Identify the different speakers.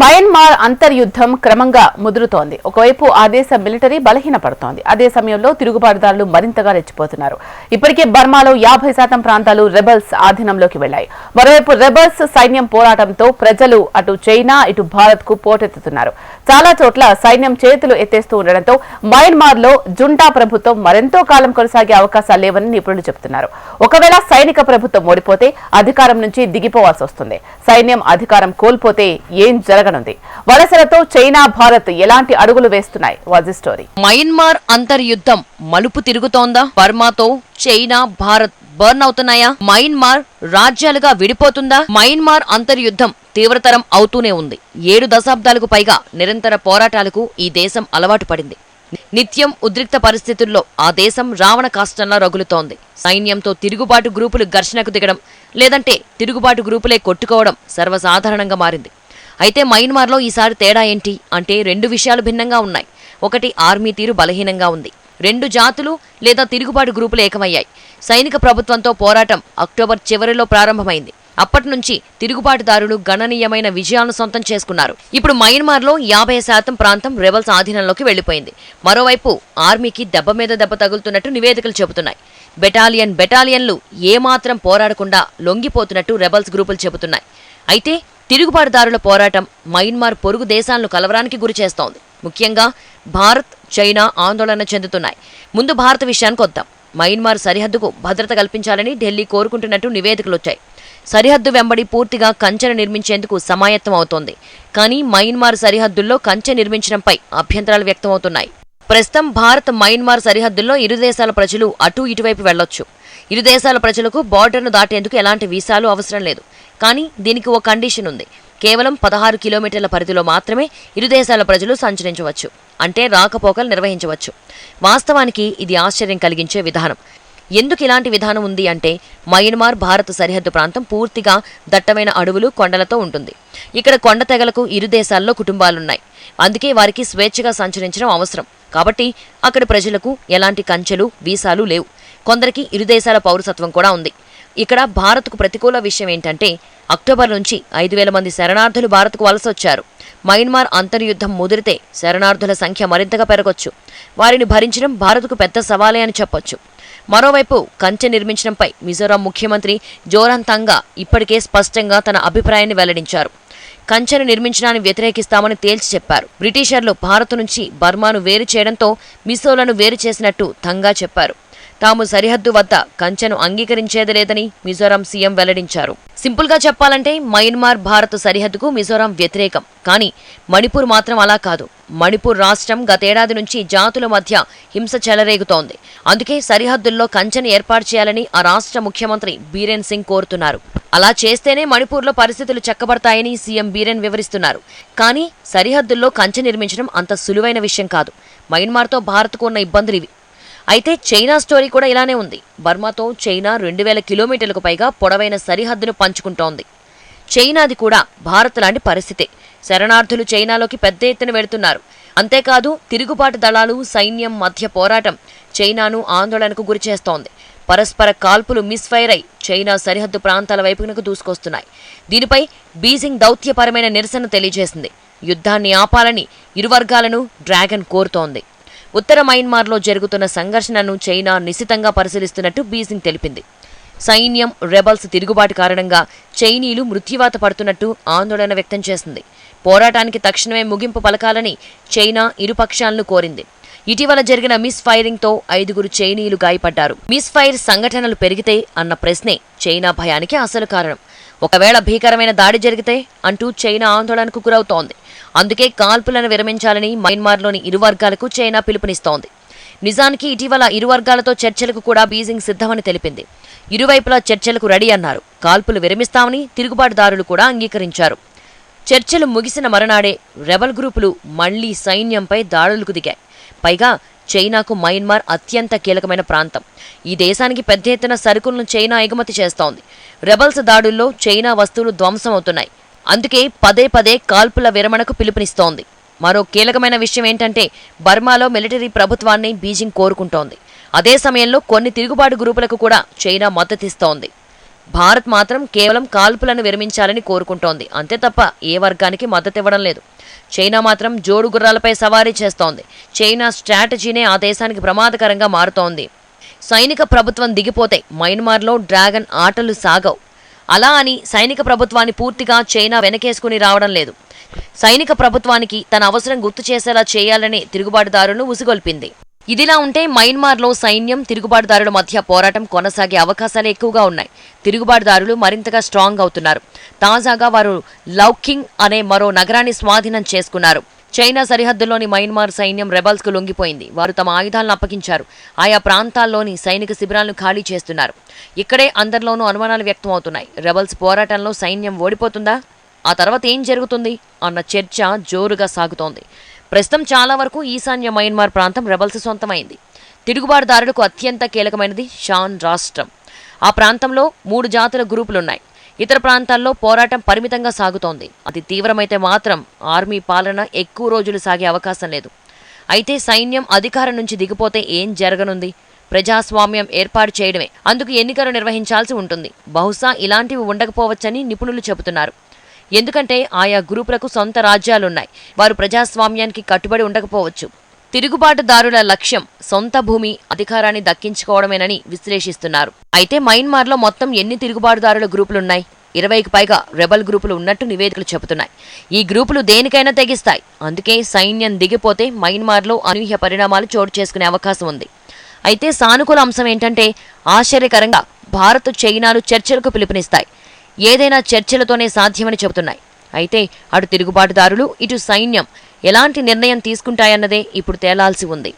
Speaker 1: Myanmar అంతర్యుద్ధం క్రమంగా ముదురుతోంది. ఒకవైపు ఆ దేశ మిలిటరీ బలహీనపడుతోంది. అదే సమయంలో తిరుగుబాటుదారులు మరింతగా రెచ్చిపోతున్నారు. ఇప్పటికే బర్మాలో 50% ప్రాంతాలు రెబల్స్ ఆధీనంలోకి వెళ్లాయి. మరోవైపు రెబల్స్ సైన్యం పోరాటంతో ప్రజలు అటు చైనా ఇటు భారత్ కు పోటెత్తుతున్నారు. చాలా చోట్ల సైన్యం చేతులు ఎత్తేస్తూ ఉండడంతో మయన్మార్ లో జుంటా ప్రభుత్వం మరెంతో కాలం కొనసాగే అవకాశాలు లేవని నిపుణులు చెబుతున్నారు. ఒకవేళ సైనిక ప్రభుత్వం ఓడిపోతే అధికారం నుంచి దిగిపోవాల్సి వస్తుంది. సైన్యం అధికారం కోల్పోతే ఏం జరగనుంది? వలసలతో చైనా భారత్ ఎలాంటి అడుగులు వేస్తున్నాయి? Was the story.
Speaker 2: మయన్మార్ అంతర్యుద్ధం మలుపు తిరుగుతోందా? బర్మాతో చైనా భారత్ బర్న్ అవుతున్నాయా? మయన్మార్ రాజ్యాలుగా విడిపోతుందా? మయన్మార్ అంతర్యుద్ధం తీవ్రతరం అవుతూనే ఉంది. 7 దశాబ్దాలకు పైగా నిరంతర పోరాటాలకు ఈ దేశం అలవాటు పడింది. నిత్యం ఉద్రిక్త పరిస్థితుల్లో ఆ దేశం రావణ కాష్టంలా రగులుతోంది. సైన్యంతో తిరుగుబాటు గ్రూపులు ఘర్షణకు దిగడం, లేదంటే తిరుగుబాటు గ్రూపులే కొట్టుకోవడం సర్వసాధారణంగా మారింది. అయితే మయన్మార్లో ఈసారి తేడా ఏంటి అంటే 2 విషయాలు భిన్నంగా ఉన్నాయి. ఒకటి, ఆర్మీ తీరు బలహీనంగా ఉంది. 2 జాతులు లేదా తిరుగుబాటు గ్రూపులు ఏకమయ్యాయి. సైనిక ప్రభుత్వంతో పోరాటం అక్టోబర్ చివరిలో ప్రారంభమైంది. అప్పటి నుంచి తిరుగుబాటుదారులు గణనీయమైన విజయాలను సొంతం చేసుకున్నారు. ఇప్పుడు మయన్మార్లో 50% ప్రాంతం రెబల్స్ ఆధీనంలోకి వెళ్లిపోయింది. మరోవైపు ఆర్మీకి దెబ్బ మీద దెబ్బ తగులుతున్నట్టు నివేదికలు చెబుతున్నాయి. బెటాలియన్లు ఏమాత్రం పోరాడకుండా లొంగిపోతున్నట్టు రెబల్స్ గ్రూపులు చెబుతున్నాయి. అయితే తిరుగుబాటుదారుల పోరాటం మయన్మార్ పొరుగు దేశాలను కలవరానికి గురి చేస్తోంది. ముఖ్యంగా భారత్, చైనా ఆందోళన చెందుతున్నాయి. ముందు భారత విషయానికి వద్దాం. మయన్మార్ సరిహద్దుకు భద్రత కల్పించాలని ఢిల్లీ కోరుకుంటున్నట్టు నివేదికలొచ్చాయి. సరిహద్దు వెంబడి పూర్తిగా కంచెను నిర్మించేందుకు సమాయత్తం అవుతోంది. కానీ మయన్మార్ సరిహద్దుల్లో కంచె నిర్మించడంపై అభ్యంతరాలు వ్యక్తమవుతున్నాయి. ప్రస్తుతం భారత్ మయన్మార్ సరిహద్దుల్లో ఇరు దేశాల ప్రజలు అటూ ఇటువైపు వెళ్లొచ్చు. ఇరు దేశాల ప్రజలకు బార్డర్ను దాటేందుకు ఎలాంటి వీసాలు అవసరం లేదు. కానీ దీనికి ఓ కండిషన్ ఉంది. కేవలం 16 కిలోమీటర్ల పరిధిలో మాత్రమే ఇరు దేశాల ప్రజలు సంచరించవచ్చు. అంటే రాకపోకలు నిర్వహించవచ్చు. వాస్తవానికి ఇది ఆశ్చర్యం కలిగించే విధానం. ఎందుకు ఇలాంటి విధానం ఉంది అంటే మయన్మార్ భారత సరిహద్దు ప్రాంతం పూర్తిగా దట్టమైన అడవులు, కొండలతో ఉంటుంది. ఇక్కడ కొండ తెగలకు ఇరు దేశాల్లో కుటుంబాలున్నాయి. అందుకే వారికి స్వేచ్ఛగా సంచరించడం అవసరం. కాబట్టి అక్కడి ప్రజలకు ఎలాంటి కంచెలు, వీసాలు లేవు. కొందరికి ఇరు దేశాల పౌరసత్వం కూడా ఉంది. ఇక్కడ భారత్కు ప్రతికూల విషయం ఏంటంటే అక్టోబర్ నుంచి 5,000 మంది శరణార్థులు భారత్కు వలసొచ్చారు. మయన్మార్ అంతర్యుద్ధం ముదిరితే శరణార్థుల సంఖ్య మరింతగా పెరగొచ్చు. వారిని భరించడం భారత్కు పెద్ద సవాలే అని చెప్పొచ్చు. మరోవైపు కంచె నిర్మించడంపై మిజోరాం ముఖ్యమంత్రి జోరంతంగా ఇప్పటికే స్పష్టంగా తన అభిప్రాయాన్ని వెల్లడించారు. కంచెను నిర్మించడాన్ని వ్యతిరేకిస్తామని తేల్చి చెప్పారు. బ్రిటిషర్లు భారత్ నుంచి బర్మాను వేరు చేయడంతో మిజోలను వేరు చేసినట్టు తంగా చెప్పారు. తాము సరిహద్దు వద్ద కంచెను అంగీకరించేది లేదని మిజోరాం సీఎం వెల్లడించారు. సింపుల్ గా చెప్పాలంటే మయన్మార్ భారత్ సరిహద్దుకు మిజోరాం వ్యతిరేకం. కానీ మణిపూర్ మాత్రం అలా కాదు. మణిపూర్ రాష్ట్రం గతేడాది నుంచి జాతుల మధ్య హింస చెలరేగుతోంది. అందుకే సరిహద్దుల్లో కంచెను ఏర్పాటు చేయాలని ఆ రాష్ట్ర ముఖ్యమంత్రి బీరేన్ సింగ్ కోరుతున్నారు. అలా చేస్తేనే మణిపూర్లో పరిస్థితులు చక్కబడతాయని సీఎం బీరేన్ వివరిస్తున్నారు. కానీ సరిహద్దుల్లో కంచె నిర్మించడం అంత సులువైన విషయం కాదు. మయన్మార్తో భారత్కు ఉన్న ఇబ్బందులు ఇవి. అయితే చైనా స్టోరీ కూడా ఇలానే ఉంది. బర్మాతో చైనా 2,000 కిలోమీటర్లకు పైగా పొడవైన సరిహద్దును పంచుకుంటోంది. చైనాది కూడా భారత్ లాంటి పరిస్థితే. శరణార్థులు చైనాలోకి పెద్ద ఎత్తున వెళుతున్నారు. అంతేకాదు తిరుగుబాటు దళాలు, సైన్యం మధ్య పోరాటం చైనాను ఆందోళనకు గురిచేస్తోంది. పరస్పర కాల్పులు మిస్ఫైర్ అయి చైనా సరిహద్దు ప్రాంతాల వైపునకు దూసుకొస్తున్నాయి. దీనిపై బీజింగ్ దౌత్యపరమైన నిరసన తెలియజేసింది. యుద్ధాన్ని ఆపాలని ఇరు వర్గాలను డ్రాగన్ కోరుతోంది. ఉత్తర మయన్మార్లో జరుగుతున్న సంఘర్షణను చైనా నిశితంగా పరిశీలిస్తున్నట్టు బీజింగ్ తెలిపింది. సైన్యం, రెబల్స్ తిరుగుబాటు కారణంగా చైనీయులు మృత్యువాత పడుతున్నట్టు ఆందోళన వ్యక్తం చేసింది. పోరాటానికి తక్షణమే ముగింపు పలకాలని చైనా ఇరుపక్షాలను కోరింది. ఇటీవల జరిగిన మిస్ ఫైరింగ్తో 5 చైనీయులు గాయపడ్డారు. మిస్ ఫైర్ సంఘటనలు పెరిగితే అన్న ప్రశ్నే చైనా భయానికి అసలు కారణం. ఒకవేళ భీకరమైన దాడి జరిగితే అంటూ చైనా ఆందోళనకు గురవుతోంది. అందుకే కాల్పులను విరమించాలని మయన్మార్లోని ఇరు వర్గాలకు చైనా పిలుపునిస్తోంది. నిజానికి ఇటీవల ఇరు వర్గాలతో చర్చలకు కూడా బీజింగ్ సిద్ధమని తెలిపింది. ఇరువైపులా చర్చలకు రెడీ అన్నారు. కాల్పులు విరమిస్తామని తిరుగుబాటుదారులు కూడా అంగీకరించారు. చర్చలు ముగిసిన మరునాడే రెబల్ గ్రూపులు మళ్లీ సైన్యంపై దాడులకు దిగాయి. పైగా చైనాకు మయన్మార్ అత్యంత కీలకమైన ప్రాంతం. ఈ దేశానికి పెద్ద ఎత్తున సరుకులను చైనా ఎగుమతి చేస్తోంది. రెబల్స్ దాడుల్లో చైనా వస్తువులు ధ్వంసమవుతున్నాయి. అందుకే పదే కాల్పుల విరమణకు పిలుపునిస్తోంది. మరో కీలకమైన విషయం ఏంటంటే బర్మాలో మిలిటరీ ప్రభుత్వాన్ని బీజింగ్ కోరుకుంటోంది. అదే సమయంలో కొన్ని తిరుగుబాటు గ్రూపులకు కూడా చైనా మద్దతిస్తోంది. భారత్ మాత్రం కేవలం కాల్పులను విరమించాలని కోరుకుంటోంది, అంతే తప్ప ఏ వర్గానికి మద్దతివ్వడం లేదు. చైనా మాత్రం జోడు గుర్రాలపై సవారీ చేస్తోంది. చైనా స్ట్రాటజీనే ఆ దేశానికి ప్రమాదకరంగా మారుతోంది. సైనిక ప్రభుత్వం దిగిపోతే మయన్మార్లో డ్రాగన్ ఆటలు సాగవు. అలా అని సైనిక ప్రభుత్వాన్ని పూర్తిగా చైనా వెనకేసుకుని రావడం లేదు. సైనిక ప్రభుత్వానికి తన అవసరం గుర్తు చేసేలా చేయాలని తిరుగుబాటుదారులను ఉసిగొల్పింది. ఇదిలా ఉంటే మయన్మార్లో సైన్యం తిరుగుబాటుదారుల మధ్య పోరాటం కొనసాగే అవకాశాలు ఎక్కువగా ఉన్నాయి. తిరుగుబాటుదారులు మరింతగా స్ట్రాంగ్ అవుతున్నారు. తాజాగా వారు లౌకింగ్ అనే మరో నగరాన్ని స్వాధీనం చేసుకున్నారు. చైనా సరిహద్దుల్లోని మయన్మార్ సైన్యం రెబల్స్ కు లొంగిపోయింది. వారు తమ ఆయుధాలను అప్పగించారు. ఆయా ప్రాంతాల్లోని సైనిక శిబిరాలను ఖాళీ చేస్తున్నారు. ఇక్కడే అందరిలోనూ అనుమానాలు వ్యక్తమవుతున్నాయి. రెబల్స్ పోరాటంలో సైన్యం ఓడిపోతుందా? ఆ తర్వాత ఏం జరుగుతుంది అన్న చర్చ జోరుగా సాగుతోంది. ప్రస్తుతం చాలా వరకు ఈశాన్య మయన్మార్ ప్రాంతం రెబల్స్ సొంతమైంది. తిరుగుబాటుదారులకు అత్యంత కీలకమైనది షాన్ రాష్ట్రం. ఆ ప్రాంతంలో 3 జాతుల గ్రూపులున్నాయి. ఇతర ప్రాంతాల్లో పోరాటం పరిమితంగా సాగుతోంది. అది తీవ్రమైతే మాత్రం ఆర్మీ పాలన ఎక్కువ రోజులు సాగే అవకాశం లేదు. అయితే సైన్యం అధికారం నుంచి దిగిపోతే ఏం జరగనుంది? ప్రజాస్వామ్యం ఏర్పాటు చేయడమే. అందుకు ఎన్నికలు నిర్వహించాల్సి ఉంటుంది. బహుశా ఇలాంటివి ఉండకపోవచ్చని నిపుణులు చెబుతున్నారు. ఎందుకంటే ఆయా గ్రూపులకు సొంత రాజ్యాలున్నాయి. వారు ప్రజాస్వామ్యానికి కట్టుబడి ఉండకపోవచ్చు. తిరుగుబాటుదారుల లక్ష్యం సొంత భూమి, అధికారాన్ని దక్కించుకోవడమేనని విశ్లేషిస్తున్నారు. అయితే మయన్మార్లో మొత్తం ఎన్ని తిరుగుబాటుదారుల గ్రూపులున్నాయి? 20కి పైగా రెబల్ గ్రూపులు ఉన్నట్టు నివేదికలు చెబుతున్నాయి. ఈ గ్రూపులు దేనికైనా తెగిస్తాయి. అందుకే సైన్యం దిగిపోతే మయన్మార్లో అనూహ్య పరిణామాలు చోటు చేసుకునే అవకాశం ఉంది. అయితే సానుకూల అంశం ఏంటంటే ఆశ్చర్యకరంగా భారత్, చైనాలు చర్చలకు పిలుపునిస్తాయి. ఏదైనా చర్చలతోనే సాధ్యమని చెబుతున్నాయి. అయితే అటు తిరుగుబాటుదారులు, ఇటు సైన్యం ఎలాంటి నిర్ణయం తీసుకుంటాయన్నదే ఇప్పుడు తేలాల్సి ఉంది.